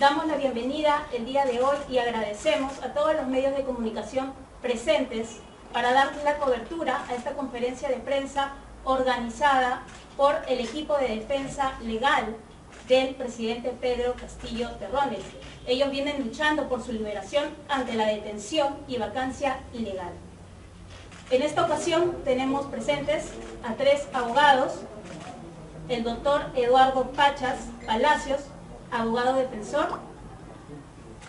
Damos la bienvenida el día de hoy y agradecemos a todos los medios de comunicación presentes para dar la cobertura a esta conferencia de prensa organizada por el equipo de defensa legal del presidente Pedro Castillo Terrones. Ellos vienen luchando por su liberación ante la detención y vacancia ilegal. En esta ocasión tenemos presentes a 3 abogados: el doctor Eduardo Pachas Palacios, abogado defensor;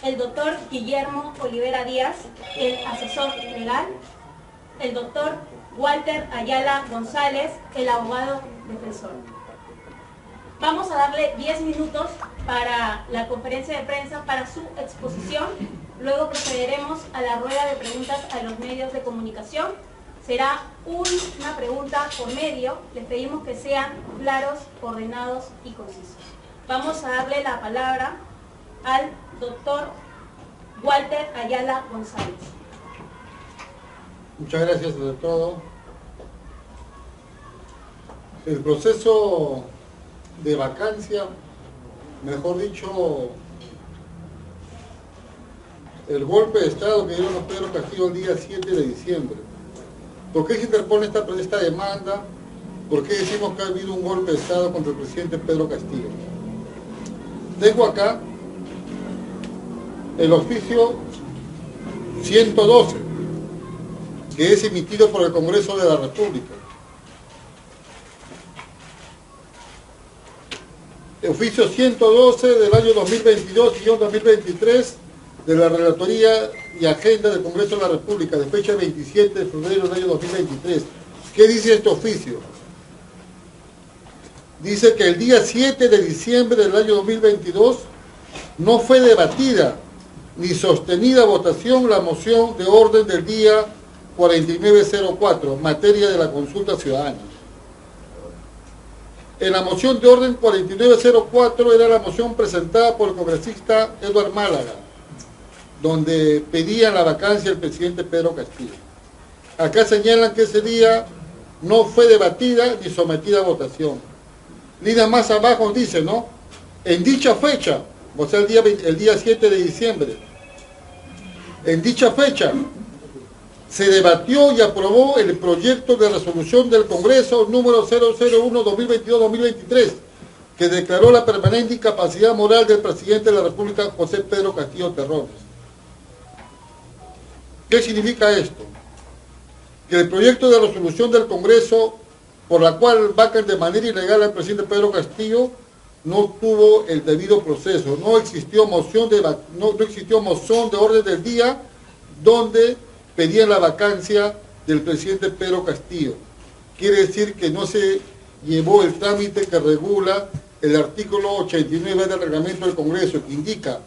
el doctor Guillermo Olivera Díaz, el asesor legal; el doctor Walter Ayala González, el abogado defensor. Vamos a darle 10 minutos para la conferencia de prensa, para su exposición. Luego procederemos a la rueda de preguntas a los medios de comunicación. Será una pregunta por medio. Les pedimos que sean claros, ordenados y concisos. Vamos a darle la palabra al doctor Walter Ayala González. Muchas gracias de todo. El proceso de vacancia, mejor dicho, el golpe de Estado que dieron los Pedro Castillo el día 7 de diciembre. ¿Por qué se interpone esta demanda? ¿Por qué decimos que ha habido un golpe de Estado contra el presidente Pedro Castillo? Tengo acá el oficio 112, que es emitido por el Congreso de la República. El oficio 112 del año 2022-2023 de la Relatoría y Agenda del Congreso de la República, de fecha 27 de febrero del año 2023. ¿Qué dice este oficio? Dice que el día 7 de diciembre del año 2022 no fue debatida ni sostenida a votación la moción de orden del día 4904, materia de la consulta ciudadana. En la moción de orden 4904 era la moción presentada por el congresista Eduardo Málaga, donde pedían la vacancia del presidente Pedro Castillo. Acá señalan que ese día no fue debatida ni sometida a votación. Líneas más abajo dice, ¿no? En dicha fecha, o sea, el día 7 de diciembre, en dicha fecha se debatió y aprobó el proyecto de resolución del Congreso número 001-2022-2023, que declaró la permanente incapacidad moral del presidente de la República, José Pedro Castillo Terrones. ¿Qué significa esto? Que el proyecto de resolución del Congreso, por la cual vacan de manera ilegal al presidente Pedro Castillo, no tuvo el debido proceso. No existió moción de orden del día donde pedían la vacancia del presidente Pedro Castillo. Quiere decir que no se llevó el trámite que regula el artículo 89 del reglamento del Congreso, que indica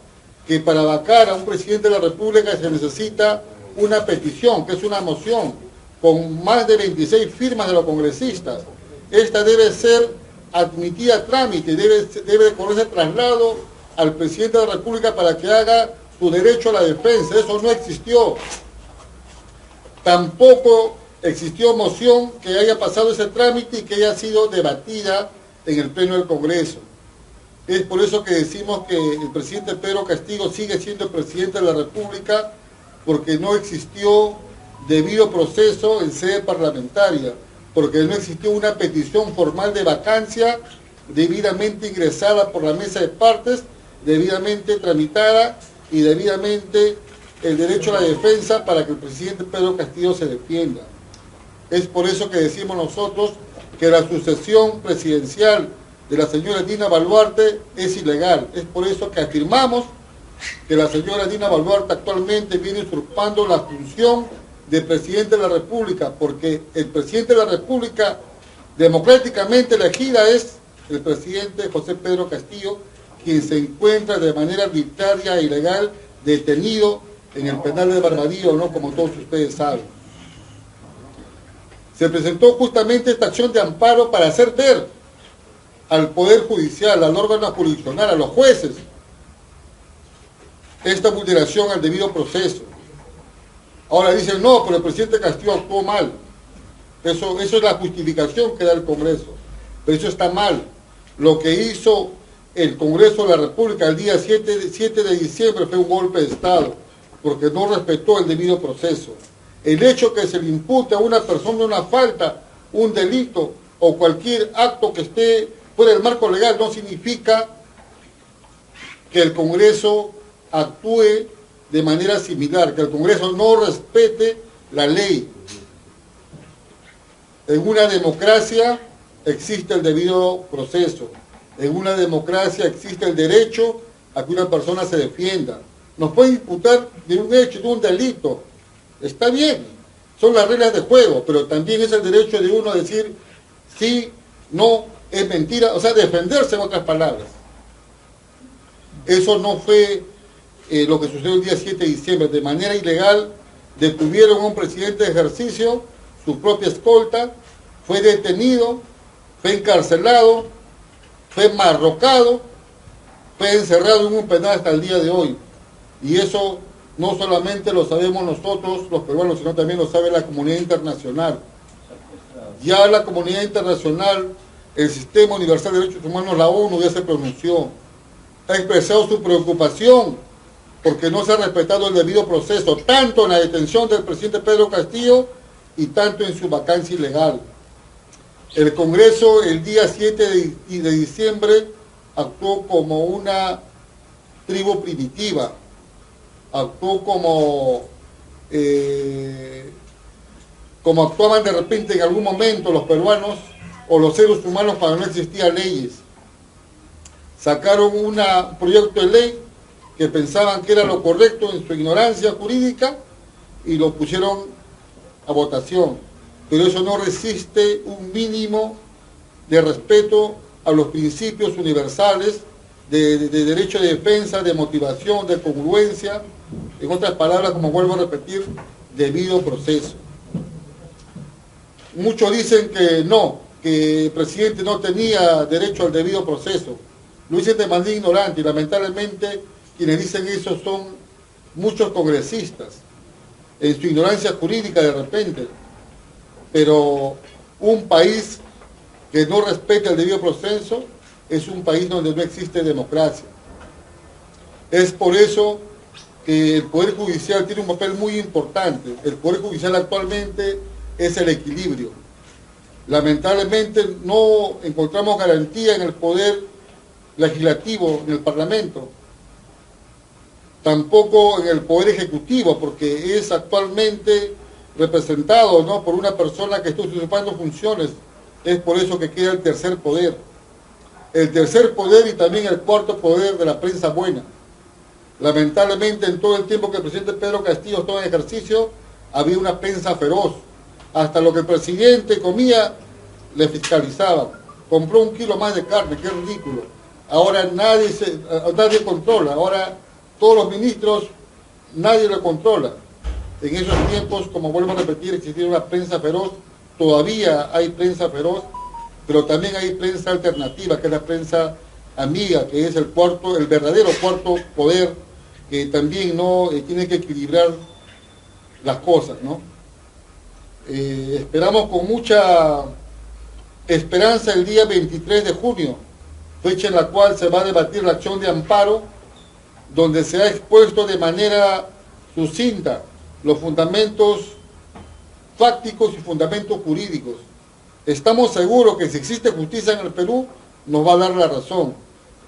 que para vacar a un presidente de la República se necesita una petición, que es una moción, con más de 26 firmas de los congresistas. Esta debe ser admitida a trámite, debe correrse traslado al presidente de la República para que haga su derecho a la defensa. Eso no existió. Tampoco existió moción que haya pasado ese trámite y que haya sido debatida en el Pleno del Congreso. Es por eso que decimos que el presidente Pedro Castillo sigue siendo el presidente de la República, porque no existió debido proceso en sede parlamentaria, porque no existió una petición formal de vacancia debidamente ingresada por la mesa de partes, debidamente tramitada y debidamente el derecho a la defensa para que el presidente Pedro Castillo se defienda. Es por eso que decimos nosotros que la sucesión presidencial de la señora Dina Boluarte es ilegal. Es por eso que afirmamos que la señora Dina Boluarte actualmente viene usurpando la función de presidente de la República, porque el presidente de la República democráticamente elegida es el presidente José Pedro Castillo, quien se encuentra de manera arbitraria e ilegal detenido en el penal de Barbadillo, ¿no? Como todos ustedes saben. Se presentó justamente esta acción de amparo para hacer ver al Poder Judicial, al órgano jurisdiccional, a los jueces, esta vulneración al debido proceso. Ahora dicen, no, pero el presidente Castillo actuó mal. Eso es la justificación que da el Congreso. Pero eso está mal. Lo que hizo el Congreso de la República el día 7 de diciembre fue un golpe de Estado, porque no respetó el debido proceso. El hecho que se le impute a una persona una falta, un delito o cualquier acto que esté fuera del marco legal no significa que el Congreso actúe de manera similar, que el Congreso no respete la ley. En una democracia existe el debido proceso. En una democracia existe el derecho a que una persona se defienda. Nos puede imputar de un hecho, de un delito. Está bien, son las reglas de juego, pero también es el derecho de uno a decir sí, no, es mentira, o sea, defenderse en otras palabras. Eso no fue lo que sucedió el día 7 de diciembre. De manera ilegal detuvieron a un presidente de ejercicio, su propia escolta, fue detenido, fue encarcelado, fue marrocado, fue encerrado en un penal hasta el día de hoy. Y eso no solamente lo sabemos nosotros, los peruanos, sino también lo sabe la comunidad internacional. Ya la comunidad internacional, el Sistema Universal de Derechos Humanos, la ONU, ya se pronunció, ha expresado su preocupación porque no se ha respetado el debido proceso, tanto en la detención del presidente Pedro Castillo y tanto en su vacancia ilegal. El Congreso el día 7 de diciembre actuó como una tribu primitiva, actuó como actuaban de repente en algún momento los peruanos o los seres humanos cuando no existían leyes. Sacaron un proyecto de ley que pensaban que era lo correcto en su ignorancia jurídica y lo pusieron a votación. Pero eso no resiste un mínimo de respeto a los principios universales de derecho de defensa, de motivación, de congruencia, en otras palabras, como vuelvo a repetir, debido proceso. Muchos dicen que no, que el presidente no tenía derecho al debido proceso. Lo dicen de manera ignorante y lamentablemente quienes dicen eso son muchos congresistas, en su ignorancia jurídica de repente. Pero un país que no respeta el debido proceso es un país donde no existe democracia. Es por eso que el Poder Judicial tiene un papel muy importante. El Poder Judicial actualmente es el equilibrio. Lamentablemente no encontramos garantía en el Poder Legislativo, en el Parlamento. Tampoco en el Poder Ejecutivo, porque es actualmente representado, ¿no?, por una persona que está usurpando funciones. Es por eso que queda el tercer poder. El tercer poder y también el cuarto poder de la prensa buena. Lamentablemente en todo el tiempo que el presidente Pedro Castillo estaba en ejercicio, había una prensa feroz. Hasta lo que el presidente comía, le fiscalizaban. Compró 1 kilo más de carne, qué ridículo. Ahora nadie controla, ahora todos los ministros, nadie lo controla. En esos tiempos, como vuelvo a repetir, existía una prensa feroz, todavía hay prensa feroz, pero también hay prensa alternativa, que es la prensa amiga, que es el verdadero cuarto poder, que también no tiene que equilibrar las cosas, ¿no? Esperamos con mucha esperanza el día 23 de junio, fecha en la cual se va a debatir la acción de amparo, donde se ha expuesto de manera sucinta los fundamentos fácticos y fundamentos jurídicos. Estamos seguros que si existe justicia en el Perú, nos va a dar la razón.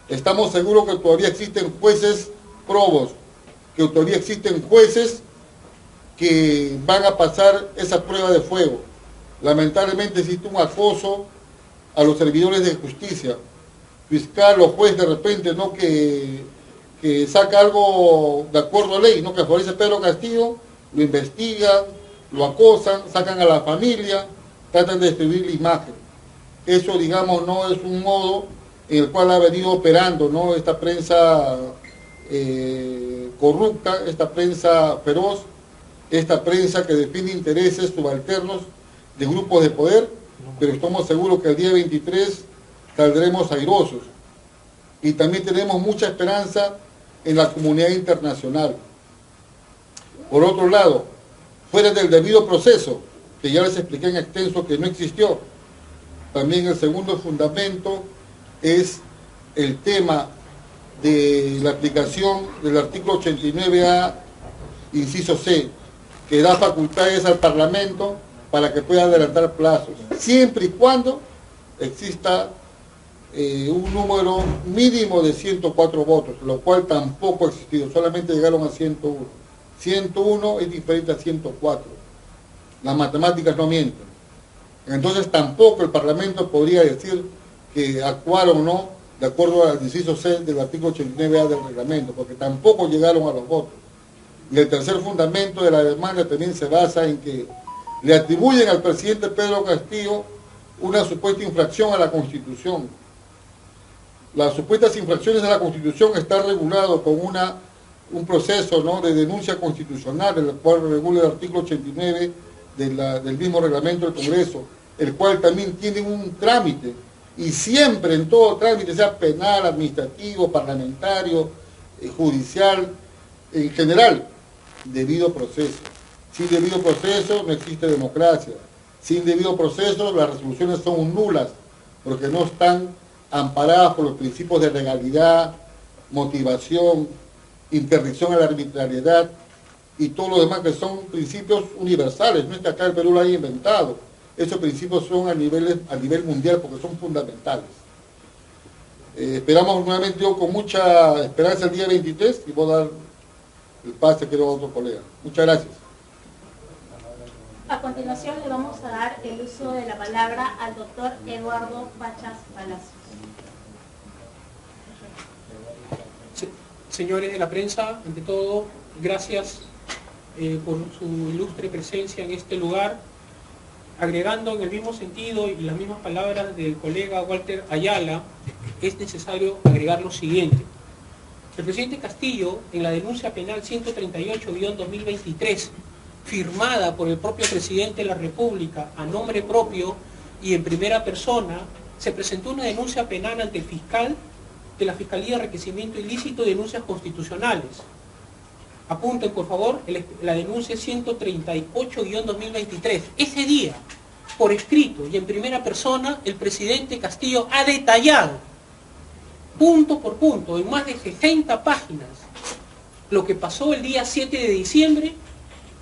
Estamos seguros que todavía existen jueces probos, que todavía existen jueces que van a pasar esa prueba de fuego. Lamentablemente existe un acoso a los servidores de justicia, fiscal o juez de repente, ¿no?, que saca algo de acuerdo a ley, ¿no?, que favorece a Pedro Castillo, lo investigan, lo acosan, sacan a la familia, tratan de destruir la imagen. Eso, digamos, no es un modo en el cual ha venido operando, ¿no?, esta prensa corrupta, esta prensa feroz, esta prensa que defiende intereses subalternos de grupos de poder, pero estamos seguros que el día 23 saldremos airosos. Y también tenemos mucha esperanza en la comunidad internacional. Por otro lado, fuera del debido proceso, que ya les expliqué en extenso que no existió, también el segundo fundamento es el tema de la aplicación del artículo 89A, inciso C, que da facultades al Parlamento para que pueda adelantar plazos, siempre y cuando exista un número mínimo de 104 votos, lo cual tampoco ha existido, solamente llegaron a 101. 101 es diferente a 104. Las matemáticas no mienten. Entonces tampoco el Parlamento podría decir que actuaron o no de acuerdo al inciso C del artículo 89A del reglamento, porque tampoco llegaron a los votos. Y el tercer fundamento de la demanda también se basa en que le atribuyen al presidente Pedro Castillo una supuesta infracción a la Constitución. Las supuestas infracciones a la Constitución están reguladas con un proceso, ¿no?, de denuncia constitucional, el cual regula el artículo 89 del mismo reglamento del Congreso, el cual también tiene un trámite, y siempre en todo trámite, sea penal, administrativo, parlamentario, judicial, en general, debido proceso. Sin debido proceso no existe democracia. Sin debido proceso las resoluciones son nulas, porque no están amparadas por los principios de legalidad, motivación, interdicción a la arbitrariedad y todo lo demás, que son principios universales. No es que acá el Perú lo haya inventado. Esos principios son a nivel mundial porque son fundamentales. Esperamos nuevamente, yo con mucha esperanza, el día 23, y voy a dar el pase, creo, a otro colega. Muchas gracias. A continuación le vamos a dar el uso de la palabra al doctor Eduardo Bachas Palacios. Señores de la prensa, ante todo, gracias por su ilustre presencia en este lugar. Agregando en el mismo sentido y las mismas palabras del colega Walter Ayala, es necesario agregar lo siguiente. El presidente Castillo, en la denuncia penal 138-2023, firmada por el propio presidente de la República a nombre propio y en primera persona, se presentó una denuncia penal ante el fiscal de la Fiscalía de Enriquecimiento Ilícito y Denuncias Constitucionales. Apunten, por favor, la denuncia 138-2023. Ese día, por escrito y en primera persona, el presidente Castillo ha detallado, punto por punto, en más de 60 páginas, lo que pasó el día 7 de diciembre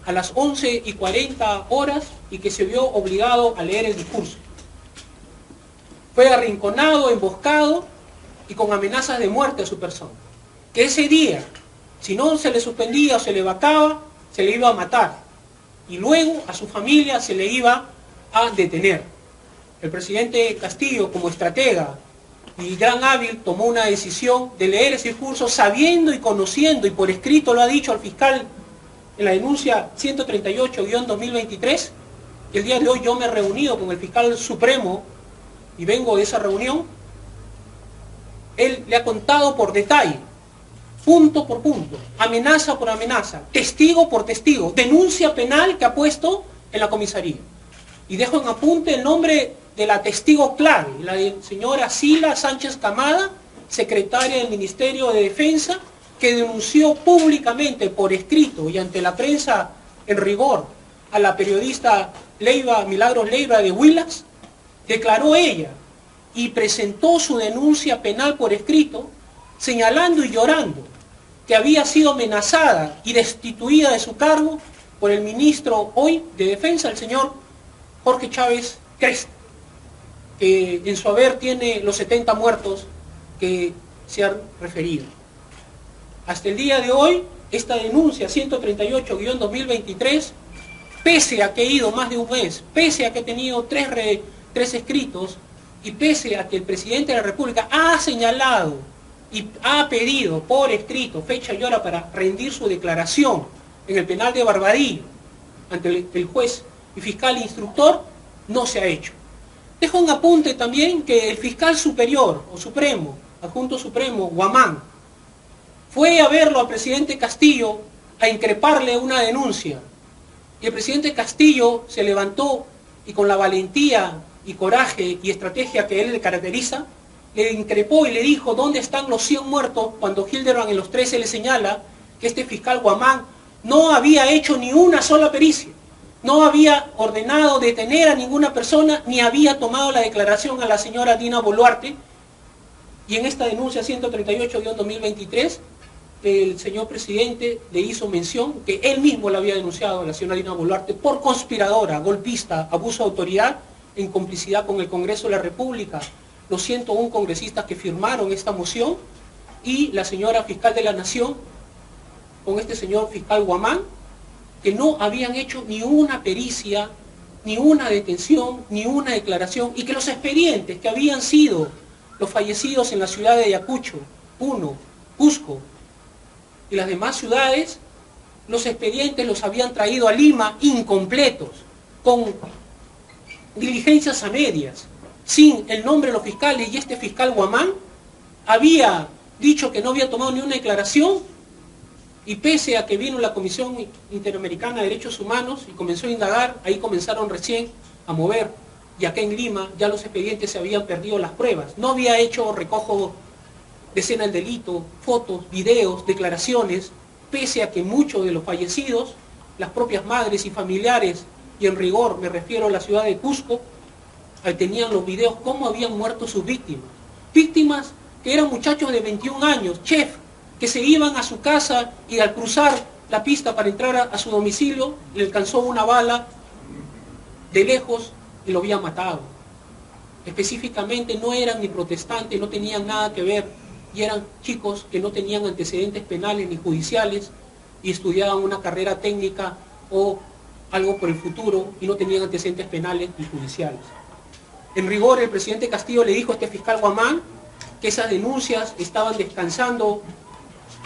a las 11:40 horas y que se vio obligado a leer el discurso. Fue arrinconado, emboscado y con amenazas de muerte a su persona. Que ese día, si no se le suspendía o se le vacaba, se le iba a matar. Y luego a su familia se le iba a detener. El presidente Castillo, como estratega y gran hábil, tomó una decisión de leer ese discurso sabiendo y conociendo, y por escrito lo ha dicho al fiscal en la denuncia 138-2023, y el día de hoy yo me he reunido con el fiscal supremo y vengo de esa reunión. Él le ha contado por detalle, punto por punto, amenaza por amenaza, testigo por testigo, denuncia penal que ha puesto en la comisaría. Y dejo en apunte el nombre de la testigo clave, la señora Sila Sánchez Camada, secretaria del Ministerio de Defensa, que denunció públicamente por escrito y ante la prensa en rigor a la periodista Milagros Leiva de Huilas. Declaró ella y presentó su denuncia penal por escrito, señalando y llorando que había sido amenazada y destituida de su cargo por el ministro hoy de Defensa, el señor Jorge Chávez Cresta, que en su haber tiene los 70 muertos que se han referido. Hasta el día de hoy, esta denuncia 138-2023, pese a que he ido más de un mes, pese a que he tenido tres escritos, y pese a que el presidente de la República ha señalado y ha pedido por escrito fecha y hora para rendir su declaración en el penal de Barbadillo ante el juez y fiscal instructor, no se ha hecho. Dejo un apunte también que el fiscal superior o supremo, adjunto supremo, Guamán, fue a verlo al presidente Castillo a increparle una denuncia. Y el presidente Castillo se levantó y con la valentía y coraje y estrategia que él le caracteriza, le increpó y le dijo dónde están los 100 muertos, cuando Hildebrand en los 13 le señala que este fiscal Guamán no había hecho ni una sola pericia, no había ordenado detener a ninguna persona, ni había tomado la declaración a la señora Dina Boluarte, Y en esta denuncia 138-2023, el señor presidente le hizo mención que él mismo la había denunciado a la señora Dina Boluarte por conspiradora, golpista, abuso de autoridad en complicidad con el Congreso de la República, los 101 congresistas que firmaron esta moción y la señora fiscal de la Nación con este señor fiscal Guamán, que no habían hecho ni una pericia, ni una detención, ni una declaración, y que los expedientes que habían sido los fallecidos en la ciudad de Ayacucho, Puno, Cusco y las demás ciudades, los expedientes los habían traído a Lima incompletos, con diligencias a medias, sin el nombre de los fiscales, y este fiscal Guamán había dicho que no había tomado ni una declaración, y pese a que vino la Comisión Interamericana de Derechos Humanos y comenzó a indagar, ahí comenzaron recién a mover, y acá en Lima ya los expedientes se habían perdido las pruebas, no había hecho recojo de escena del delito, fotos, videos, declaraciones, pese a que muchos de los fallecidos, las propias madres y familiares, y en rigor me refiero a la ciudad de Cusco, tenían los videos cómo habían muerto sus víctimas. Víctimas que eran muchachos de 21 años, chef, que se iban a su casa y al cruzar la pista para entrar a su domicilio, le alcanzó una bala de lejos y lo había matado. Específicamente no eran ni protestantes, no tenían nada que ver, y eran chicos que no tenían antecedentes penales ni judiciales y estudiaban una carrera técnica o algo por el futuro y no tenían antecedentes penales ni judiciales. En rigor, el presidente Castillo le dijo a este fiscal Guamán que esas denuncias estaban descansando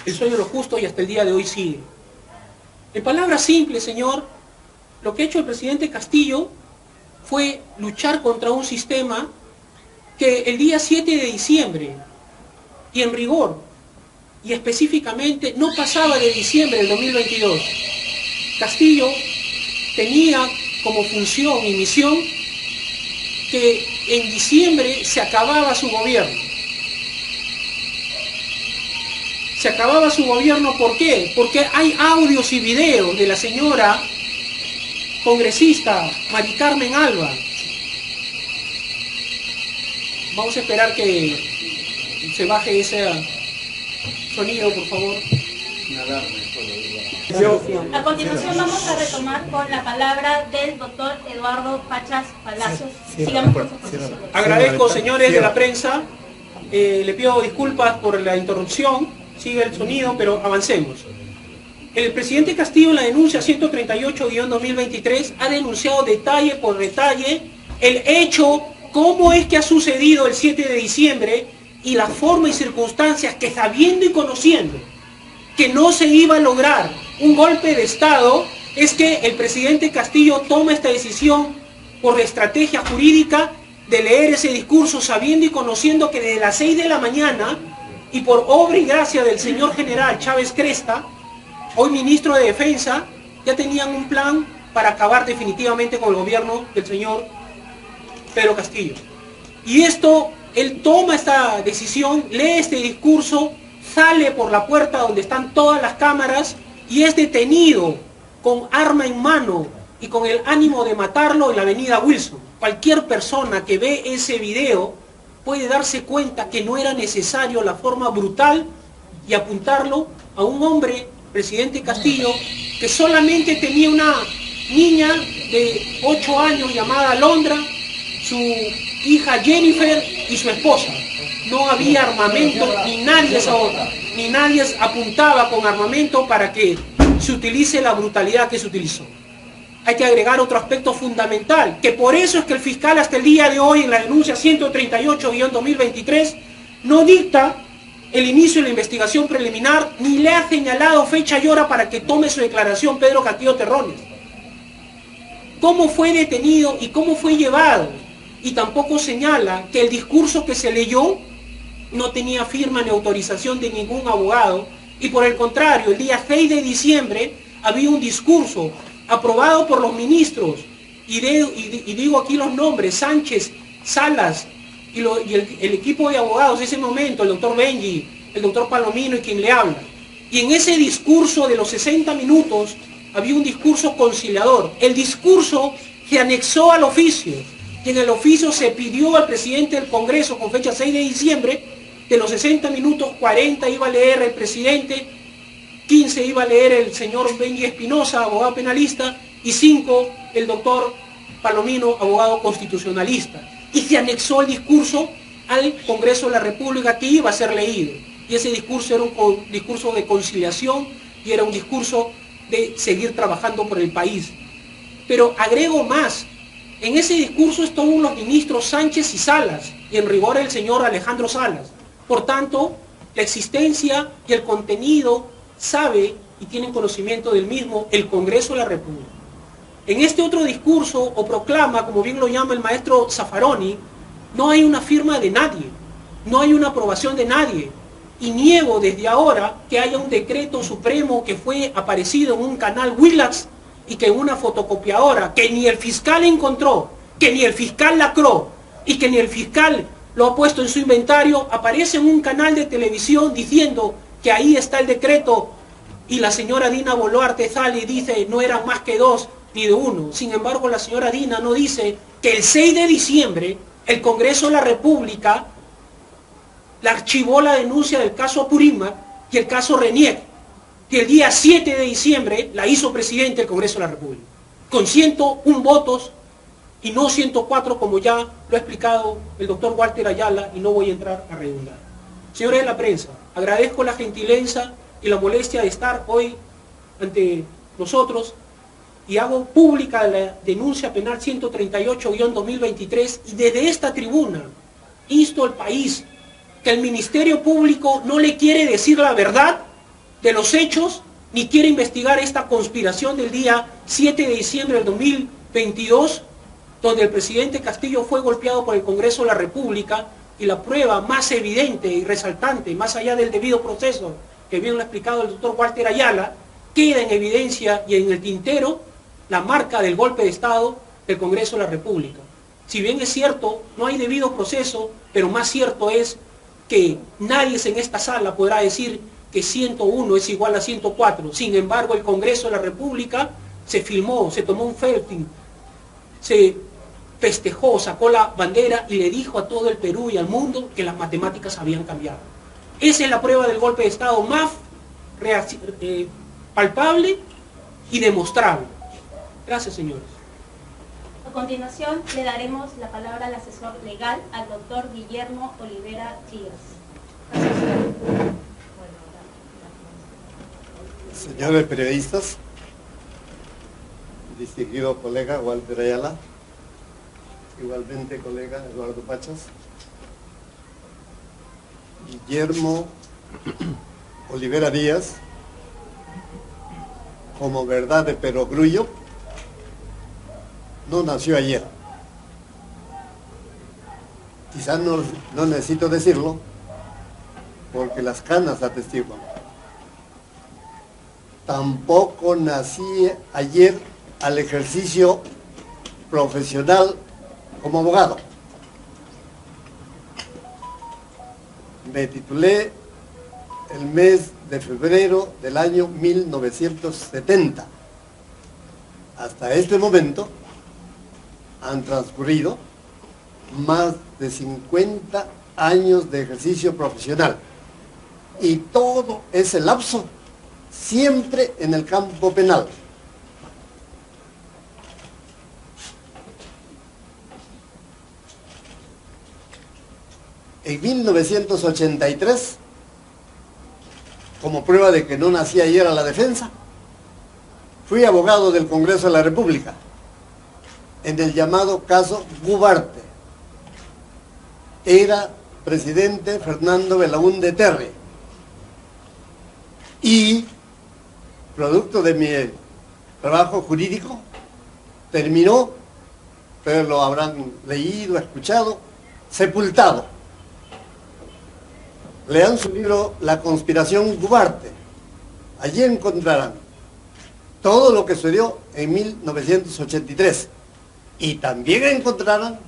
el sueño de los justos y hasta el día de hoy sigue. En palabras simples, señor, lo que ha hecho el presidente Castillo fue luchar contra un sistema que el día 7 de diciembre, y en rigor, y específicamente, no pasaba de diciembre del 2022. Castillo tenía como función y misión que en diciembre se acababa su gobierno. Se acababa su gobierno, ¿por qué? Porque hay audios y videos de la señora congresista Mari Carmen Alba. Vamos a esperar que se baje ese sonido, por favor. A continuación vamos a retomar con la palabra del doctor Eduardo Pachas Palacios. Sigamos con su posición. Agradezco, señores de la prensa, le pido disculpas por la interrupción, sigue el sonido, pero avancemos. El presidente Castillo en la denuncia 138-2023 ha denunciado detalle por detalle el hecho, cómo es que ha sucedido el 7 de diciembre y la forma y circunstancias que, sabiendo y conociendo que no se iba a lograr un golpe de Estado, es que el presidente Castillo toma esta decisión por la estrategia jurídica de leer ese discurso sabiendo y conociendo que desde las 6 de la mañana y por obra y gracia del señor general Chávez Cresta, hoy ministro de Defensa, ya tenían un plan para acabar definitivamente con el gobierno del señor Pedro Castillo. Y esto, él toma esta decisión, lee este discurso, sale por la puerta donde están todas las cámaras y es detenido con arma en mano y con el ánimo de matarlo en la avenida Wilson. Cualquier persona que ve ese video puede darse cuenta que no era necesario la forma brutal y apuntarlo a un hombre, presidente Castillo, que solamente tenía una niña de 8 años llamada Londra, su hija Jennifer y su esposa. No había armamento, ni nadie apuntaba con armamento para que se utilice la brutalidad que se utilizó. Hay que agregar otro aspecto fundamental, que por eso es que el fiscal hasta el día de hoy en la denuncia 138-2023 no dicta el inicio de la investigación preliminar, ni le ha señalado fecha y hora para que tome su declaración Pedro Castillo Terrones. ¿Cómo fue detenido y cómo fue llevado? Y tampoco señala que el discurso que se leyó no tenía firma ni autorización de ningún abogado, y por el contrario, el día 6 de diciembre había un discurso aprobado por los ministros, y digo aquí los nombres, Sánchez, Salas, y el equipo de abogados de ese momento, el doctor Benji, el doctor Palomino y quien le habla. Y en ese discurso de los 60 minutos había un discurso conciliador. El discurso se anexó al oficio, y en el oficio se pidió al presidente del Congreso con fecha 6 de diciembre De los 60 minutos, 40 iba a leer el presidente, 15 iba a leer el señor Benji Espinosa, abogado penalista, y 5 el doctor Palomino, abogado constitucionalista. Y se anexó el discurso al Congreso de la República que iba a ser leído. Y ese discurso era un discurso de conciliación y era un discurso de seguir trabajando por el país. Pero agrego más, en ese discurso estaban los ministros Sánchez y Salas, y en rigor el señor Alejandro Salas. Por tanto, la existencia y el contenido sabe y tienen conocimiento del mismo el Congreso de la República. En este otro discurso o proclama, como bien lo llama el maestro Zaffaroni, no hay una firma de nadie, no hay una aprobación de nadie. Y niego desde ahora que haya un decreto supremo que fue aparecido en un canal Willax y que en una fotocopiadora que ni el fiscal encontró, que ni el fiscal lacró y que ni el fiscal lo ha puesto en su inventario, aparece en un canal de televisión diciendo que ahí está el decreto y la señora Dina Boluarte sale y dice no eran más que 2 ni de 1. Sin embargo, la señora Dina no dice que el 6 de diciembre el Congreso de la República la archivó la denuncia del caso Apurímac y el caso Reniec, que el día 7 de diciembre la hizo presidente del Congreso de la República, con 101 votos y no 104 como ya lo ha explicado el doctor Walter Ayala y no voy a entrar a redundar. Señores de la prensa, agradezco la gentileza y la molestia de estar hoy ante nosotros y hago pública la denuncia penal 138-2023 y desde esta tribuna insto al país que el Ministerio Público no le quiere decir la verdad de los hechos, ni quiere investigar esta conspiración del día 7 de diciembre del 2022, donde el presidente Castillo fue golpeado por el Congreso de la República, y la prueba más evidente y resaltante, más allá del debido proceso, que bien lo ha explicado el doctor Walter Ayala, queda en evidencia y en el tintero la marca del golpe de Estado del Congreso de la República. Si bien es cierto, no hay debido proceso, pero más cierto es que nadie en esta sala podrá decir que 101 es igual a 104. Sin embargo, el Congreso de la República se filmó, se tomó un selfie, se festejó, sacó la bandera y le dijo a todo el Perú y al mundo que las matemáticas habían cambiado. Esa es la prueba del golpe de Estado más palpable y demostrable. Gracias, señores. A continuación, le daremos la palabra al asesor legal, al doctor Guillermo Olivera Díaz. Señores periodistas, distinguido colega Walter Ayala, igualmente colega Eduardo Pachas, Guillermo Olivera Díaz, como verdad de perogrullo, no nació ayer. Quizás no necesito decirlo, porque las canas atestiguan. Tampoco nací ayer al ejercicio profesional como abogado. Me titulé el mes de febrero del año 1970. Hasta este momento han transcurrido más de 50 años de ejercicio profesional y todo ese lapso siempre en el campo penal. En 1983, como prueba de que no nací ayer a la defensa, fui abogado del Congreso de la República en el llamado caso Gubarte. Era presidente Fernando Belaúnde Terry y, producto de mi trabajo jurídico, terminó, ustedes lo habrán leído, escuchado, sepultado. Lean su libro La conspiración Gubarte. Allí encontrarán todo lo que sucedió en 1983. Y también encontrarán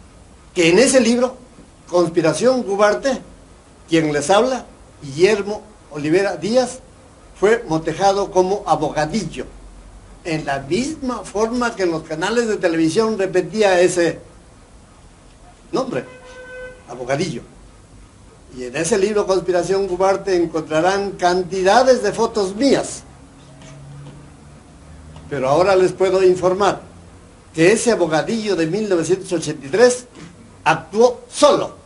que en ese libro, Conspiración Gubarte, quien les habla, Guillermo Olivera Díaz, fue motejado como abogadillo, en la misma forma que en los canales de televisión repetía ese nombre, abogadillo. Y en ese libro Conspiración Ugarte encontrarán cantidades de fotos mías. Pero ahora les puedo informar que ese abogadillo de 1983 actuó solo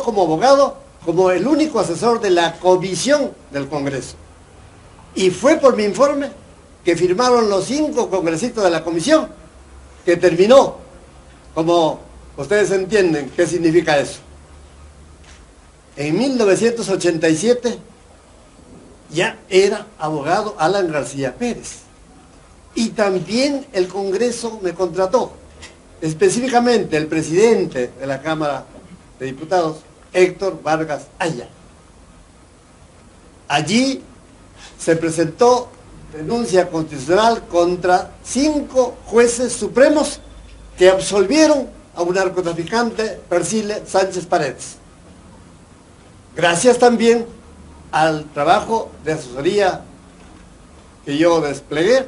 como abogado, como el único asesor de la comisión del Congreso. Y fue por mi informe que firmaron los 5 congresistas de la comisión, que terminó, como ustedes entienden qué significa eso. En 1987 ya era abogado Alan García Pérez. Y también el Congreso me contrató, específicamente el presidente de la Cámara de Diputados, Héctor Vargas Aya. Allí se presentó denuncia constitucional contra 5 jueces supremos que absolvieron a un narcotraficante, Persile Sánchez Paredes. Gracias también al trabajo de asesoría que yo desplegué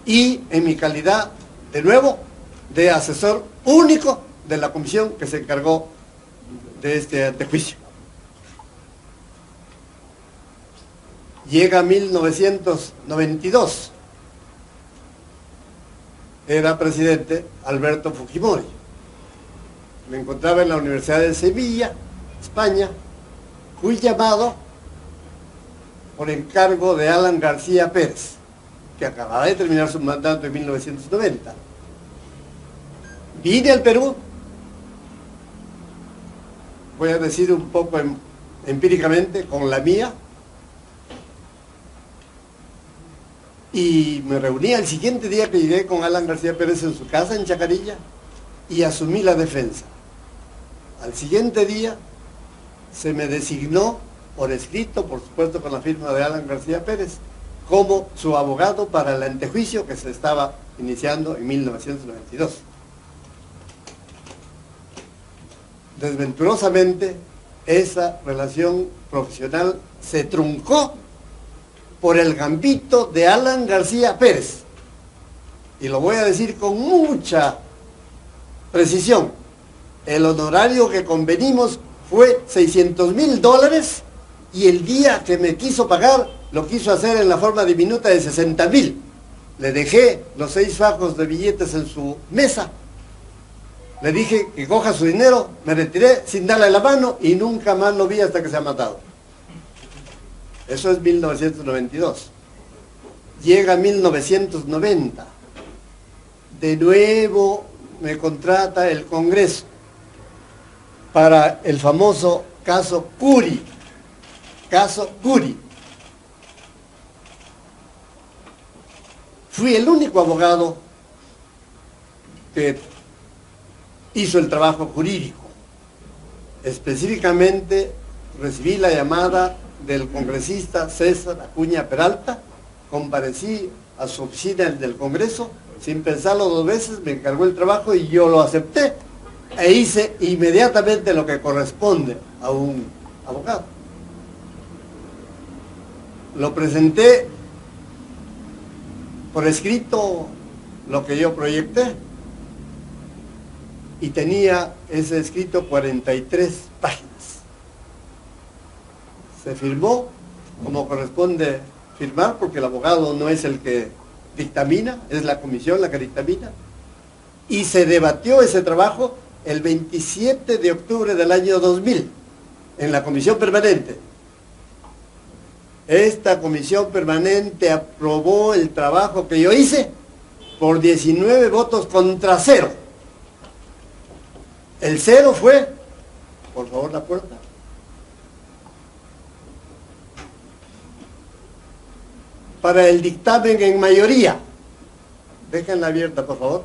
y en mi calidad, de nuevo, de asesor único de la comisión que se encargó de este antejuicio. Llega 1992. Era presidente Alberto Fujimori. Me encontraba en la Universidad de Sevilla, España. Fui llamado por encargo de Alan García Pérez, que acababa de terminar su mandato en 1990. Vine al Perú, voy a decir un poco empíricamente, con la mía, y me reuní al siguiente día que llegué con Alan García Pérez en su casa en Chacarilla y asumí la defensa. Al siguiente día se me designó por escrito, por supuesto con la firma de Alan García Pérez, como su abogado para el antejuicio que se estaba iniciando en 1992. Desventurosamente, esa relación profesional se truncó por el gambito de Alan García Pérez. Y lo voy a decir con mucha precisión. El honorario que convenimos fue $600,000 y el día que me quiso pagar lo quiso hacer en la forma diminuta de 60,000. Le dejé los 6 fajos de billetes en su mesa. Le dije que coja su dinero, me retiré sin darle la mano y nunca más lo vi hasta que se ha matado. Eso es 1992. Llega 1990. De nuevo me contrata el Congreso para el famoso caso Curi. Caso Curi. Fui el único abogado que hizo el trabajo jurídico. Específicamente recibí la llamada del congresista César Acuña Peralta, comparecí a su oficina del Congreso, sin pensarlo 2 veces, me encargó el trabajo y yo lo acepté e hice inmediatamente lo que corresponde a un abogado. Lo presenté por escrito, lo que yo proyecté, y tenía ese escrito 43 páginas. Se firmó como corresponde firmar, porque el abogado no es el que dictamina, es la comisión la que dictamina, y se debatió ese trabajo el 27 de octubre del año 2000 en la comisión permanente. Esta comisión permanente aprobó el trabajo que yo hice por 19 votos contra 0. El 0 fue, por favor la puerta, para el dictamen en mayoría. Déjenla abierta, por favor.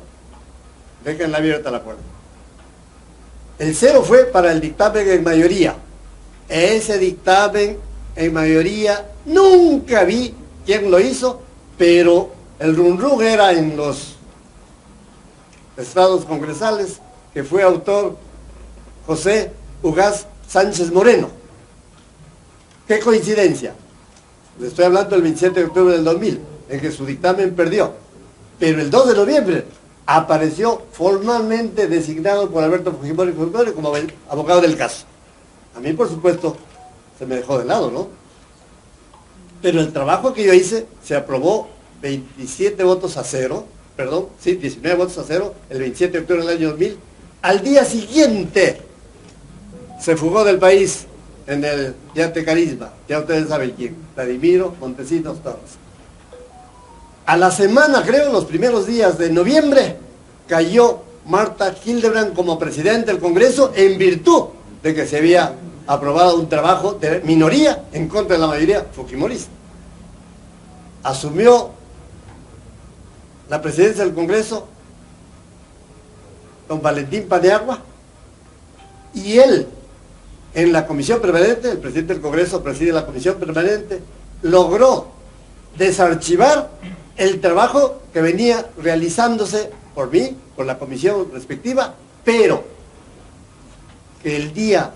Déjenla abierta la puerta. El 0 fue para el dictamen en mayoría. Ese dictamen en mayoría nunca vi quién lo hizo, pero el run era en los estrados congresales que fue autor José Ugaz Sánchez Moreno. ¡Qué coincidencia! Le estoy hablando del 27 de octubre del 2000, en que su dictamen perdió. Pero el 2 de noviembre apareció formalmente designado por Alberto Fujimori como abogado del caso. A mí, por supuesto, se me dejó de lado, ¿no? Pero el trabajo que yo hice se aprobó 19 votos a 0, el 27 de octubre del año 2000. Al día siguiente se fugó del país en el yate Carisma, ya ustedes saben quién, Vladimiro Montesinos Torres. A la semana, creo, los primeros días de noviembre, cayó Marta Hildebrand como presidente del Congreso en virtud de que se había aprobado un trabajo de minoría en contra de la mayoría fujimorista. Asumió la presidencia del Congreso don Valentín Paniagua, y él, en la comisión permanente, el presidente del Congreso preside la comisión permanente, logró desarchivar el trabajo que venía realizándose por mí, por la comisión respectiva, pero que el día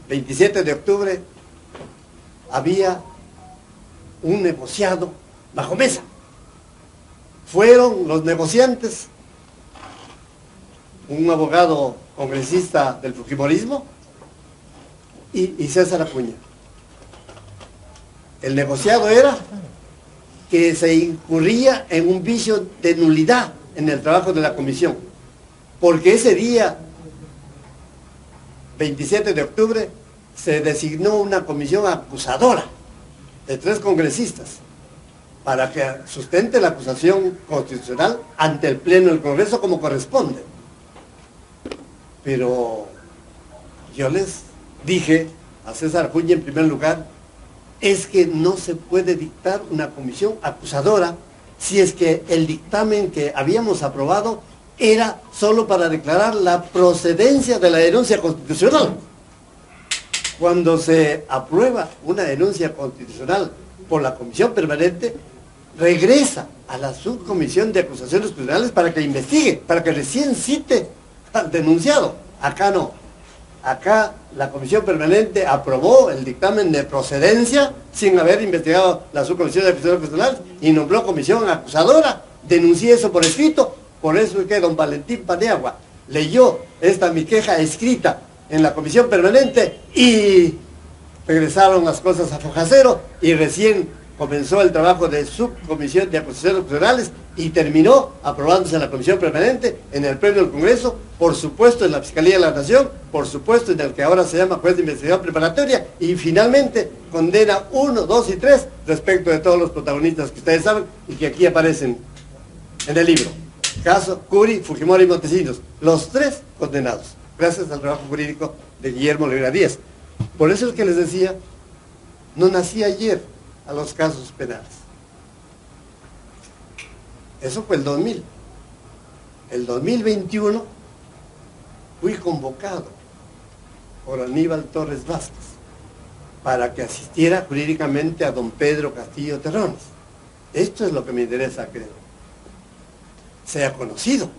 27 de octubre había un negociado bajo mesa. Fueron los negociantes, un abogado congresista del fujimorismo y César Acuña. El negociado era que se incurría en un vicio de nulidad en el trabajo de la comisión, porque ese día 27 de octubre se designó una comisión acusadora de 3 congresistas para que sustente la acusación constitucional ante el Pleno del Congreso como corresponde. Pero yo les dije a César Acuña en primer lugar, es que no se puede dictar una comisión acusadora si es que el dictamen que habíamos aprobado era solo para declarar la procedencia de la denuncia constitucional. Cuando se aprueba una denuncia constitucional por la comisión permanente, regresa a la subcomisión de acusaciones constitucionales para que investigue, para que recién cite al denunciado. Acá no. Acá la comisión permanente aprobó el dictamen de procedencia sin haber investigado la subcomisión de acusaciones constitucionales y nombró comisión acusadora. Denuncié eso por escrito, por eso es que don Valentín Paniagua leyó mi queja escrita en la comisión permanente y regresaron las cosas a foja cero y recién comenzó el trabajo de subcomisión de acusaciones constitucionales y terminó aprobándose en la comisión permanente, en el Pleno del Congreso, por supuesto en la Fiscalía de la Nación, por supuesto en el que ahora se llama Juez de Investigación Preparatoria, y finalmente condena 1, 2 y 3 respecto de todos los protagonistas que ustedes saben y que aquí aparecen en el libro. Caso Curi, Fujimori y Montesinos, los 3 condenados, gracias al trabajo jurídico de Guillermo Olivera Díaz. Por eso es que les decía, no nací ayer a los casos penales. Eso fue el 2000. El 2021 fui convocado por Aníbal Torres Vázquez para que asistiera jurídicamente a don Pedro Castillo Terrones. Esto es lo que me interesa que sea conocido.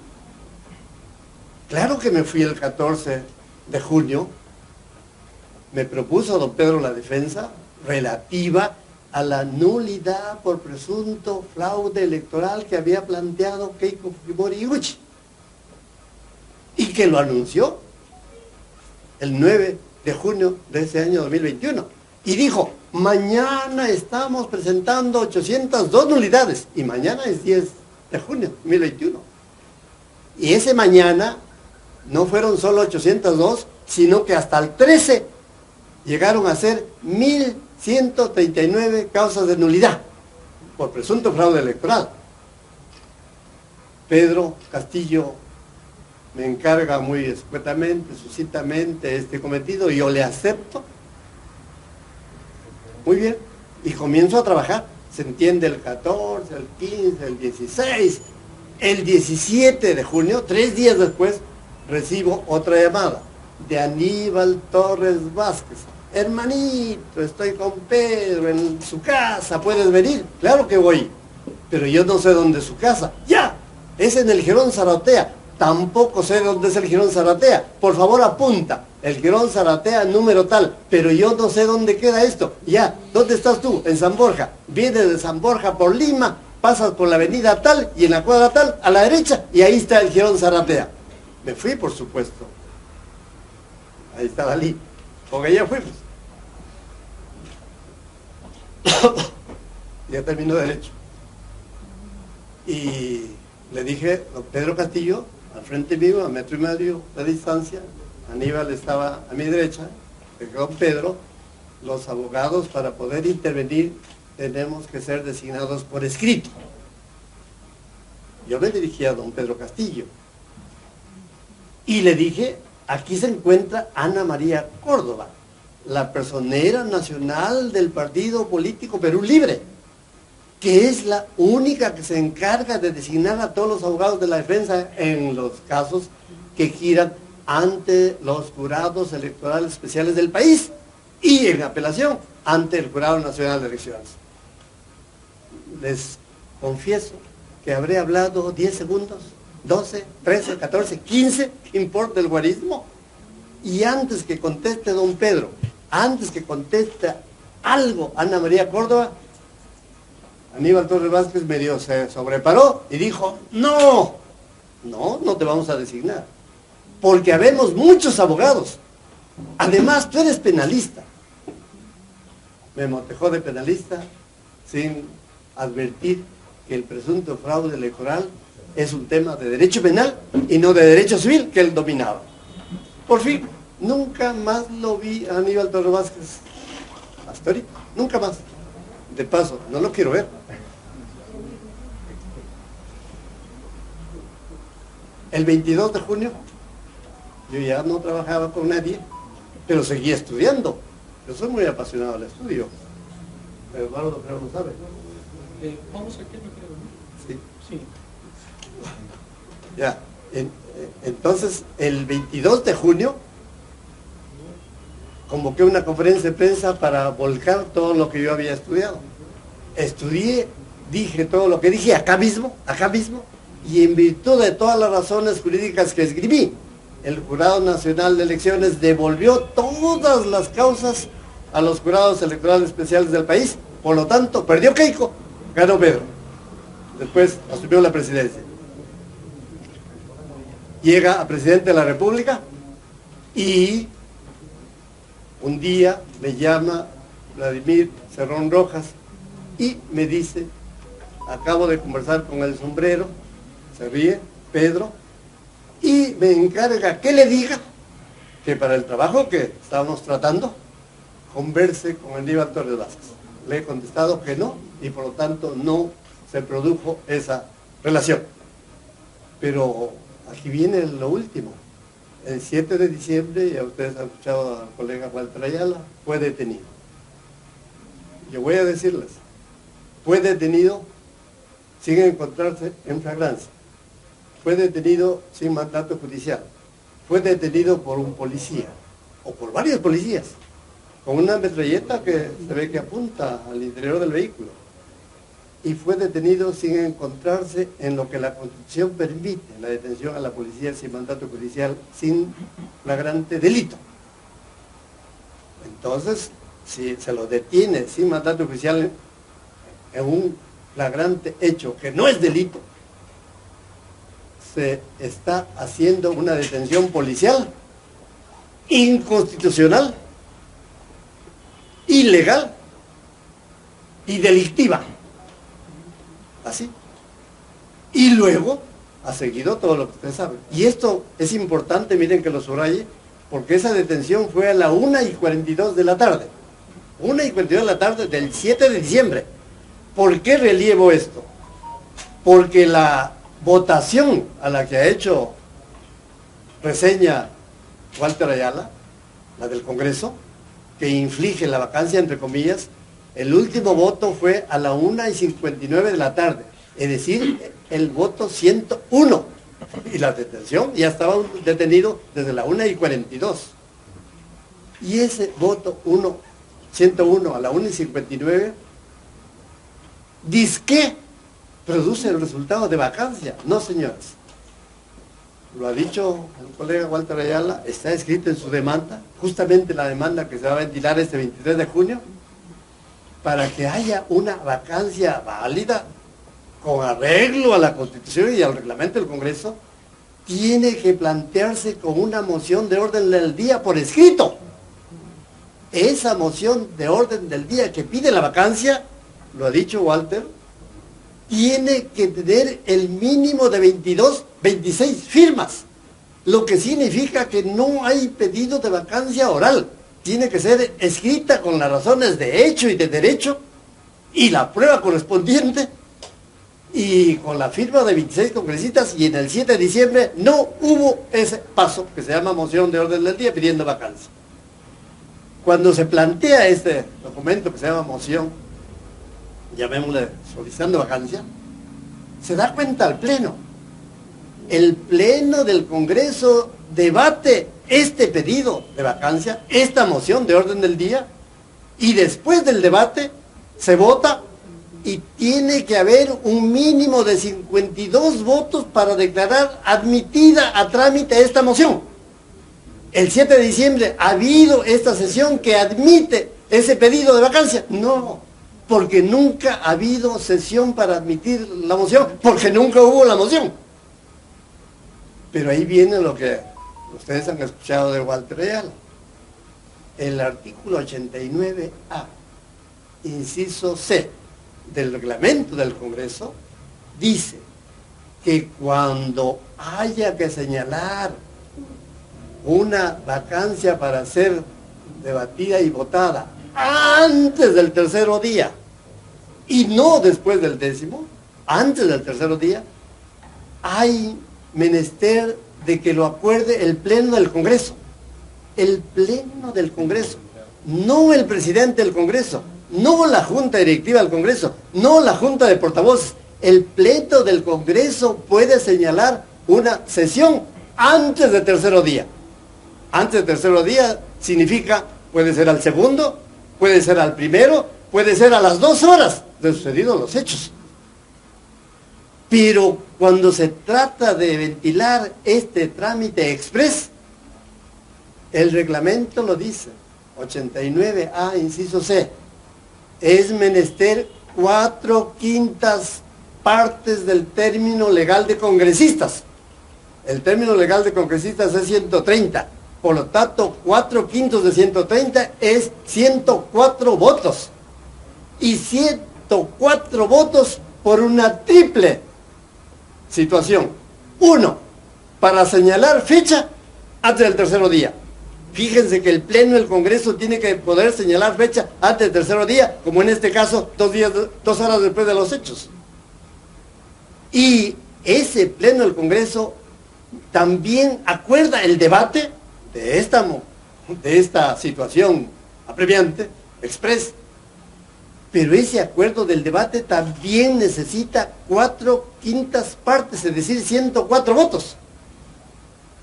Claro que me fui el 14 de junio, me propuso don Pedro la defensa relativa a la nulidad por presunto fraude electoral que había planteado Keiko Fujimori Iguchi, y que lo anunció el 9 de junio de ese año 2021, y dijo, mañana estamos presentando 802 nulidades, y mañana es 10 de junio de 2021, y ese mañana no fueron solo 802, sino que hasta el 13 llegaron a ser 1.139 causas de nulidad por presunto fraude electoral. Pedro Castillo me encarga muy escuetamente, sucintamente este cometido, y yo le acepto. Muy bien, y comienzo a trabajar. Se entiende el 14, el 15, el 16, el 17 de junio, 3 días después, recibo otra llamada de Aníbal Torres Vázquez. Hermanito, estoy con Pedro en su casa, ¿puedes venir? Claro que voy, pero yo no sé dónde es su casa. ¡Ya! Es en el Jirón Zaratea. Tampoco sé dónde es el Jirón Zaratea. Por favor, apunta. El Jirón Zaratea número tal, pero yo no sé dónde queda esto. Ya, ¿dónde estás tú? En San Borja. Viene de San Borja por Lima pasas por la avenida tal y en la cuadra tal, a la derecha, y ahí está el Jirón Zarratea. Me fui, por supuesto. Ahí está Dalí. Con ella fuimos. Ya terminó derecho. Y le dije, don Pedro Castillo, al frente mío, a 1,5 metros de distancia, Aníbal estaba a mi derecha, don Pedro, los abogados para poder intervenir tenemos que ser designados por escrito. Yo me dirigí a don Pedro Castillo y le dije, aquí se encuentra Ana María Córdoba, la personera nacional del partido político Perú Libre, que es la única que se encarga de designar a todos los abogados de la defensa en los casos que giran ante los jurados electorales especiales del país y en apelación ante el Jurado Nacional de Elecciones. Les confieso que habré hablado 10 segundos, 12, 13, 14, 15, ¿qué importa el guarismo? Y antes que conteste don Pedro, antes que conteste algo Ana María Córdoba, Aníbal Torres Vázquez medio se sobreparó y dijo, no te vamos a designar, porque habemos muchos abogados. Además, tú eres penalista. Me motejó de penalista sin advertir que el presunto fraude electoral es un tema de derecho penal y no de derecho civil que él dominaba. Por fin, nunca más lo vi a Aníbal Torres Vázquez. Hasta ahorita, nunca más. De paso, no lo quiero ver. El 22 de junio, yo ya no trabajaba con nadie, pero seguía estudiando. Yo soy muy apasionado del estudio. Pero Eduardo creo que lo sabe. Vamos al tema, creo. Sí. Ya. Entonces, el 22 de junio, convoqué una conferencia de prensa para volcar todo lo que yo había estudiado. Estudié, dije todo lo que dije acá mismo, y en virtud de todas las razones jurídicas que escribí, el Jurado Nacional de Elecciones devolvió todas las causas a los jurados electorales especiales del país. Por lo tanto, perdió Keiko, ganó Pedro. Después asumió la presidencia. Llega a presidente de la República y un día me llama Vladimir Cerrón Rojas y me dice, acabo de conversar con el sombrero, se ríe, Pedro, y me encarga que le diga que para el trabajo que estábamos tratando, converse con Aníbal Torres Vázquez. Le he contestado que no, y por lo tanto no se produjo esa relación. Pero aquí viene lo último. El 7 de diciembre, ya ustedes han escuchado al colega Walter Ayala, fue detenido. Yo voy a decirles, fue detenido sin encontrarse en flagrancia. Fue detenido sin mandato judicial. Fue detenido por un policía, o por varios policías, con una metralleta que se ve que apunta al interior del vehículo. Y fue detenido sin encontrarse en lo que la Constitución permite, la detención a la policía sin mandato judicial, sin flagrante delito. Entonces, si se lo detiene sin mandato judicial en un flagrante hecho que no es delito, se está haciendo una detención policial inconstitucional, ilegal y delictiva. Así. Y luego ha seguido todo lo que ustedes saben. Y esto es importante, miren que lo subraye, porque esa detención fue a la 1:42 de la tarde. 1:42 de la tarde del 7 de diciembre. ¿Por qué relievo esto? Porque la votación a la que ha hecho reseña Walter Ayala, la del Congreso, que inflige la vacancia, entre comillas, el último voto fue a la 1:59 de la tarde, es decir, el voto 101. Y la detención ya estaba detenido desde la 1:42. Y ese voto 101 a la 1:59, ¿disque produce el resultado de vacancia? No, señores. Lo ha dicho el colega Walter Ayala, está escrito en su demanda, justamente la demanda que se va a ventilar este 23 de junio, para que haya una vacancia válida, con arreglo a la Constitución y al reglamento del Congreso, tiene que plantearse con una moción de orden del día por escrito. Esa moción de orden del día que pide la vacancia, lo ha dicho Walter, tiene que tener el mínimo de 26 firmas, lo que significa que no hay pedido de vacancia oral, tiene que ser escrita con las razones de hecho y de derecho y la prueba correspondiente y con la firma de 26 congresistas, y en el 7 de diciembre no hubo ese paso que se llama moción de orden del día pidiendo vacancia. Cuando se plantea este documento que se llama moción, llamémosle solicitando vacancia, se da cuenta al Pleno. El Pleno del Congreso debate este pedido de vacancia, esta moción de orden del día, y después del debate se vota y tiene que haber un mínimo de 52 votos para declarar admitida a trámite esta moción. El 7 de diciembre, ¿ha habido esta sesión que admite ese pedido de vacancia? No, porque nunca ha habido sesión para admitir la moción, porque nunca hubo la moción. Pero ahí viene lo que ustedes han escuchado de Walter Ayala. El artículo 89A, inciso C, del reglamento del Congreso, dice que cuando haya que señalar una vacancia para ser debatida y votada antes del tercero día, y no después del 10º, antes del tercero día, hay menester de que lo acuerde el Pleno del Congreso. El Pleno del Congreso, no el presidente del Congreso, no la Junta Directiva del Congreso, no la Junta de Portavoces. El Pleno del Congreso puede señalar una sesión antes del tercero día. Antes del tercero día significa, puede ser al segundo, puede ser al primero, puede ser a las 2 horas de sucedidos los hechos. Pero cuando se trata de ventilar este trámite exprés, el reglamento lo dice, 89A, inciso C, es menester 4/5 partes del término legal de congresistas. El término legal de congresistas es 130, por lo tanto 4/5 de 130 es 104 votos. Y 104 votos por una triple situación. 1, para señalar fecha antes del tercero día. Fíjense que el Pleno del Congreso tiene que poder señalar fecha antes del tercero día, como en este caso 2 horas después de los hechos. Y ese Pleno del Congreso también acuerda el debate de esta situación apremiante, express, pero ese acuerdo del debate también necesita 4/5 partes, es decir, 104 votos.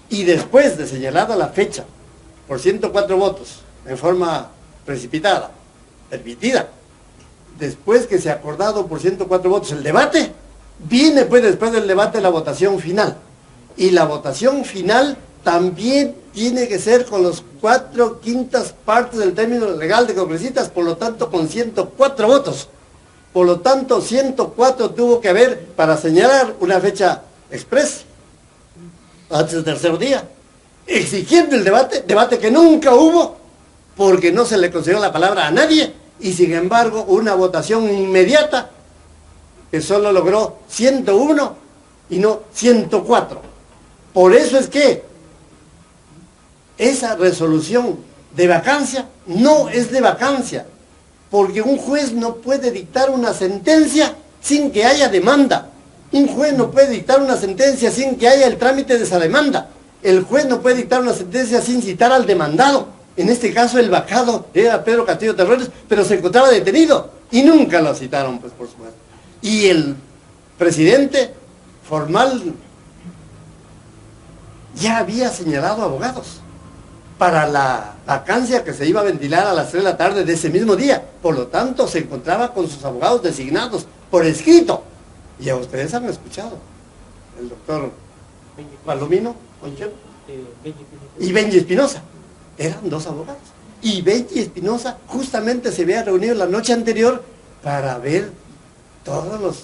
Y después de señalada la fecha, por 104 votos, en forma precipitada, permitida, después que se ha acordado por 104 votos el debate, viene pues después del debate la votación final. Y la votación final también tiene que ser con los 4/5 partes del término legal de congresistas, por lo tanto con 104 votos. Por lo tanto, 104 tuvo que haber para señalar una fecha express antes del tercer día, exigiendo el debate que nunca hubo, porque no se le concedió la palabra a nadie, y sin embargo una votación inmediata que solo logró 101 y no 104. Por eso es que esa resolución de vacancia no es de vacancia, porque un juez no puede dictar una sentencia sin que haya demanda. Un juez no puede dictar una sentencia sin que haya el trámite de esa demanda. El juez no puede dictar una sentencia sin citar al demandado. En este caso el vacado era Pedro Castillo Terrones, pero se encontraba detenido y nunca lo citaron, pues, por supuesto. Y el presidente formal ya había señalado abogados para la vacancia que se iba a ventilar a las 3 de la tarde de ese mismo día. Por lo tanto, se encontraba con sus abogados designados por escrito. Y a ustedes han escuchado. El doctor Palomino y Benji Espinosa. Eran 2 abogados. Y Benji Espinosa justamente se había reunido la noche anterior para ver todos los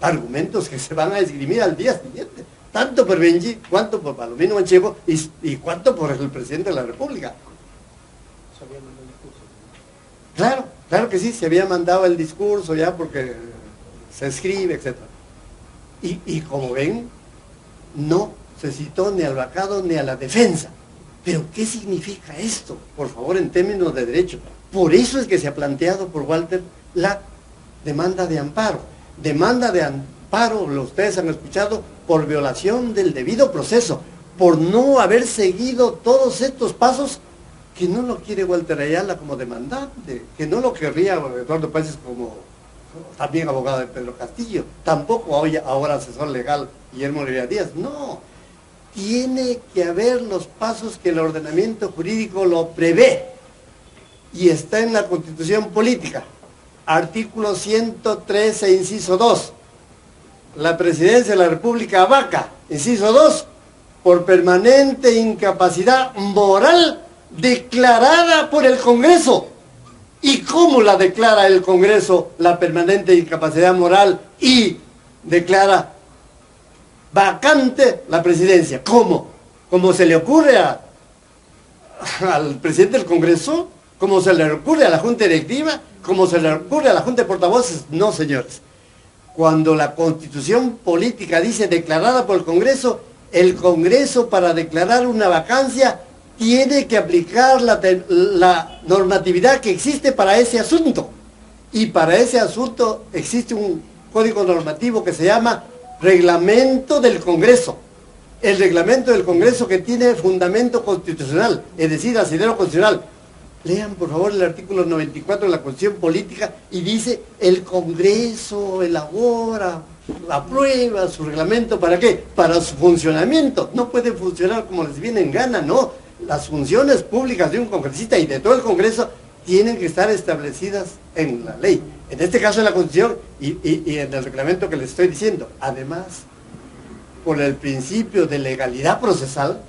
argumentos que se van a esgrimir al día siguiente, tanto por Benji, cuanto por Palomino Manchego y cuanto por el presidente de la República. Claro, claro que sí, se había mandado el discurso ya porque se escribe, etc. Y como ven, no se citó ni al vacado ni a la defensa. Pero ¿qué significa esto? Por favor, en términos de derecho. Por eso es que se ha planteado por Walter la demanda de amparo. Demanda de amparo, ustedes han escuchado, por violación del debido proceso, por no haber seguido todos estos pasos que no lo quiere Walter Ayala como demandante, que no lo querría Eduardo Páez como también abogado de Pedro Castillo, tampoco ahora asesor legal Guillermo Rivera Díaz, no. Tiene que haber los pasos que el ordenamiento jurídico lo prevé y está en la Constitución Política, artículo 113, inciso 2. La Presidencia de la República vaca, inciso 2, por permanente incapacidad moral declarada por el Congreso. ¿Y cómo la declara el Congreso, la permanente incapacidad moral, y declara vacante la presidencia? ¿Cómo? ¿Cómo se le ocurre al presidente del Congreso? ¿Cómo se le ocurre a la Junta Directiva? ¿Cómo se le ocurre a la Junta de Portavoces? No, señores. Cuando la Constitución Política dice declarada por el Congreso para declarar una vacancia tiene que aplicar la normatividad que existe para ese asunto. Y para ese asunto existe un código normativo que se llama Reglamento del Congreso. El Reglamento del Congreso que tiene fundamento constitucional, es decir, asidero constitucional. Lean por favor el artículo 94 de la Constitución Política y dice: el Congreso elabora, aprueba su reglamento. ¿Para qué? Para su funcionamiento. No puede funcionar como les viene en gana, no. Las funciones públicas de un congresista y de todo el Congreso tienen que estar establecidas en la ley. En este caso en la Constitución y en el reglamento que les estoy diciendo. Además, por el principio de legalidad procesal,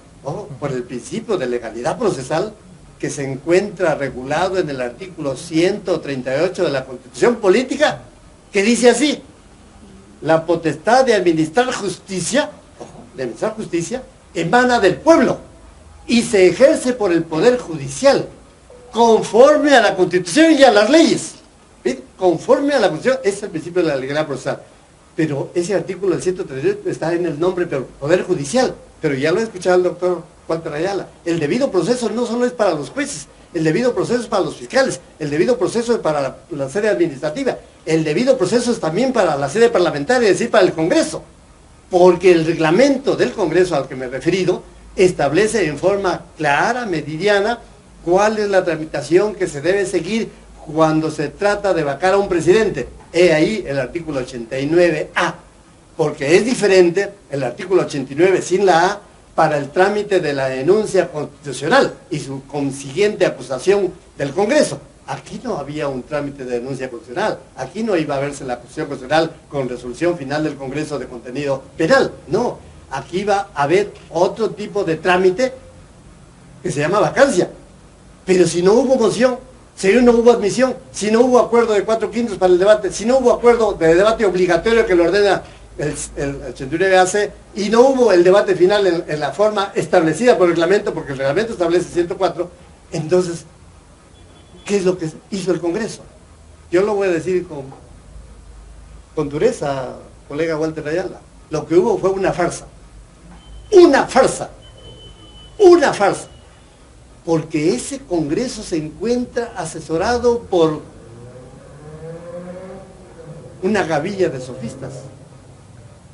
por el principio de legalidad procesal, que se encuentra regulado en el artículo 138 de la Constitución Política, que dice así: la potestad de administrar justicia, emana del pueblo y se ejerce por el Poder Judicial, conforme a la Constitución y a las leyes. ¿Sí? Conforme a la Constitución, ese es el principio de la legalidad procesal. Pero ese artículo del 138 está en el nombre Poder Judicial, pero ya lo ha escuchado el doctor Walter Ayala. El debido proceso no solo es para los jueces, el debido proceso es para los fiscales, el debido proceso es para la sede administrativa, el debido proceso es también para la sede parlamentaria, es decir, para el Congreso, porque el reglamento del Congreso al que me he referido establece en forma clara, meridiana, cuál es la tramitación que se debe seguir cuando se trata de vacar a un presidente. He ahí el artículo 89A, porque es diferente el artículo 89 sin la A para el trámite de la denuncia constitucional y su consiguiente acusación del Congreso. Aquí no había un trámite de denuncia constitucional, aquí no iba a verse la acusación constitucional con resolución final del Congreso de contenido penal, no. Aquí va a haber otro tipo de trámite que se llama vacancia. Pero si no hubo moción, si no hubo admisión, si no hubo acuerdo de 4/5 para el debate, si no hubo acuerdo de debate obligatorio que lo ordena el 89AC, y no hubo el debate final en la forma establecida por el reglamento, porque el reglamento establece 104, entonces, ¿qué es lo que hizo el Congreso? Yo lo voy a decir con dureza, colega Walter Ayala. Lo que hubo fue una farsa. Una farsa. Una farsa. Porque ese Congreso se encuentra asesorado por una gavilla de sofistas.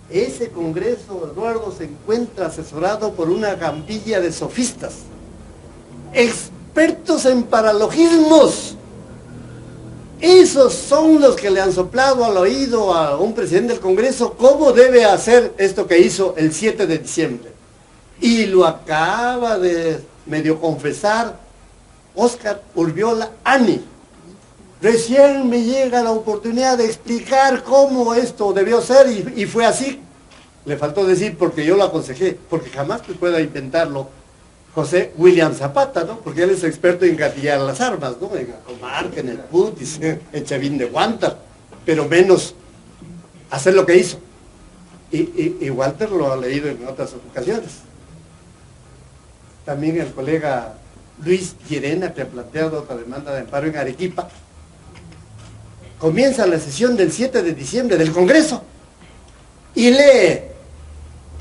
Ese Congreso, Eduardo, se encuentra asesorado por una gavilla de sofistas. Expertos en paralogismos. Esos son los que le han soplado al oído a un presidente del Congreso cómo debe hacer esto que hizo el 7 de diciembre. Y lo acaba de medio confesar Óscar Urbiola Ani. Recién me llega la oportunidad de explicar cómo esto debió ser y fue así. Le faltó decir porque yo lo aconsejé, porque jamás que pueda inventarlo José William Zapata, ¿no? Porque él es experto en gatillar las armas, ¿no? En Acomarca, en el Putis, en Chavín de Huántar, pero menos hacer lo que hizo. Y Walter lo ha leído en otras ocasiones. También el colega Luis Llerena, que ha planteado otra demanda de amparo en Arequipa, comienza la sesión del 7 de diciembre del Congreso y lee,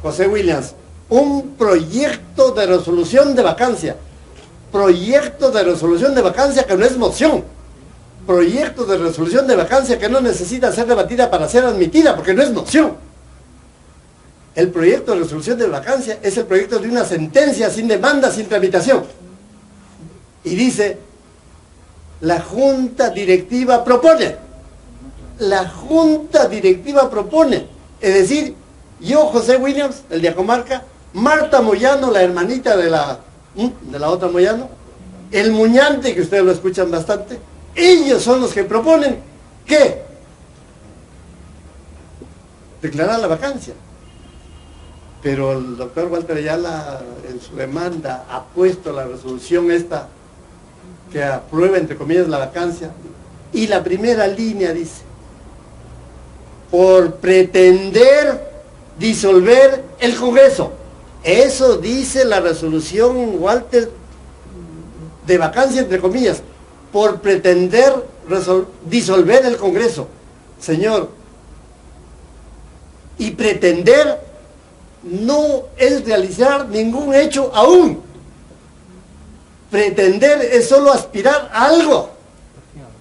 José Williams, un proyecto de resolución de vacancia. Proyecto de resolución de vacancia que no es moción. Proyecto de resolución de vacancia que no necesita ser debatida para ser admitida, porque no es moción. El proyecto de resolución de vacancia es el proyecto de una sentencia sin demanda, sin tramitación. Y dice, la Junta Directiva propone. La Junta Directiva propone. Es decir, yo, José Williams, el de Acomarca, Marta Moyano, la hermanita de la otra Moyano, el Muñante, que ustedes lo escuchan bastante, ellos son los que proponen que declarar la vacancia. Pero el doctor Walter Ayala en su demanda ha puesto la resolución esta que aprueba entre comillas la vacancia, y la primera línea dice, por pretender disolver el Congreso. Eso dice la resolución, Walter, de vacancia entre comillas, por pretender disolver el Congreso. Señor, y pretender no es realizar ningún hecho aún. Pretender es solo aspirar a algo.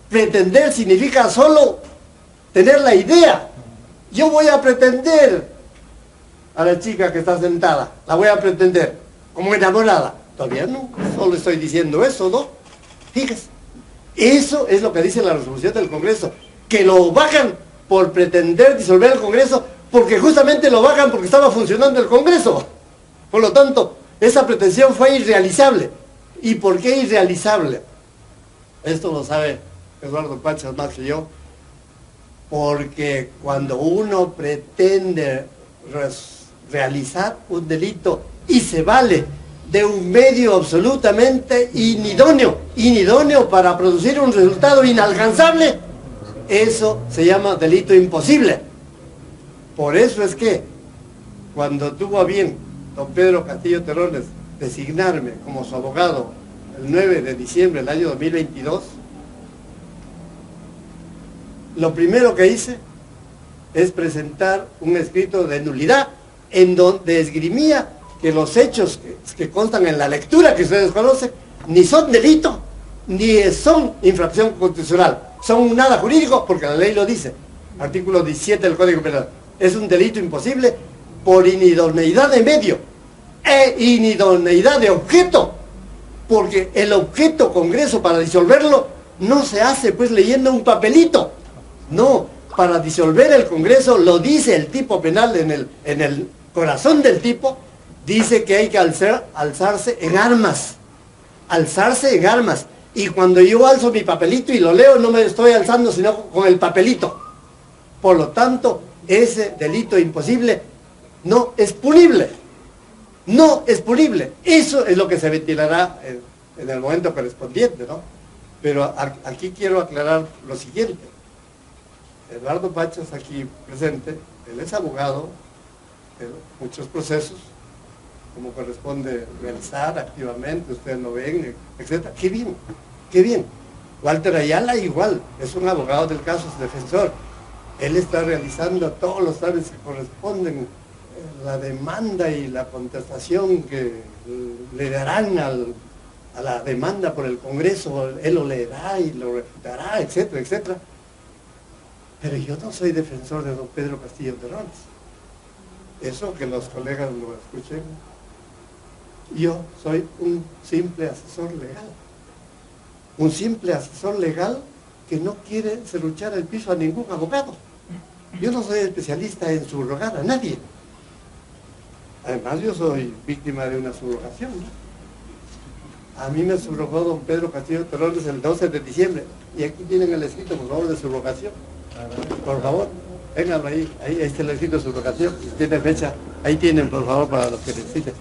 Pretender significa solo tener la idea. Yo voy a pretender a la chica que está sentada, la voy a pretender como enamorada. Todavía no, solo estoy diciendo eso, ¿no? Fíjese, eso es lo que dice la resolución del Congreso, que lo bajan por pretender disolver el Congreso, porque justamente lo bajan porque estaba funcionando el Congreso. Por lo tanto, esa pretensión fue irrealizable. ¿Y por qué irrealizable? Esto lo sabe Eduardo Pachas más que yo. Porque cuando uno pretende realizar un delito y se vale de un medio absolutamente inidóneo para producir un resultado inalcanzable, eso se llama delito imposible. Por eso es que cuando tuvo a bien don Pedro Castillo Terrones designarme como su abogado el 9 de diciembre del año 2022, lo primero que hice es presentar un escrito de nulidad en donde esgrimía que los hechos que constan en la lectura que ustedes conocen ni son delito ni son infracción constitucional, son nada jurídico porque la ley lo dice, artículo 17 del Código Penal, es un delito imposible por inidoneidad de medio e inidoneidad de objeto, porque el objeto Congreso para disolverlo no se hace pues leyendo un papelito, no, para disolver el Congreso lo dice el tipo penal en el corazón del tipo, dice que hay que alzarse en armas, y cuando yo alzo mi papelito y lo leo no me estoy alzando sino con el papelito, por lo tanto ese delito imposible no es punible, eso es lo que se ventilará en el momento correspondiente, ¿no? Pero aquí quiero aclarar lo siguiente. Eduardo Pachas aquí presente, él es abogado de muchos procesos, como corresponde realizar activamente, ustedes lo ven, etc. ¡Qué bien! ¡Qué bien! Walter Ayala igual, es un abogado del caso, es defensor. Él está realizando todos los trámites que corresponden, la demanda y la contestación que le darán a la demanda por el Congreso, él lo leerá y lo refutará, etcétera, etcétera. Pero yo no soy defensor de don Pedro Castillo Terrones. Eso que los colegas lo escuchen. Yo soy un simple asesor legal. Un simple asesor legal que no quiere serruchar el piso a ningún abogado. Yo no soy especialista en subrogar a nadie. Además yo soy víctima de una subrogación, ¿no? A mí me subrogó don Pedro Castillo Terrones el 12 de diciembre. Y aquí tienen el escrito, por favor, de subrogación. Por favor, vénganlo ahí está el escrito de subrogación. Tiene fecha. Ahí tienen, por favor, para los que necesiten.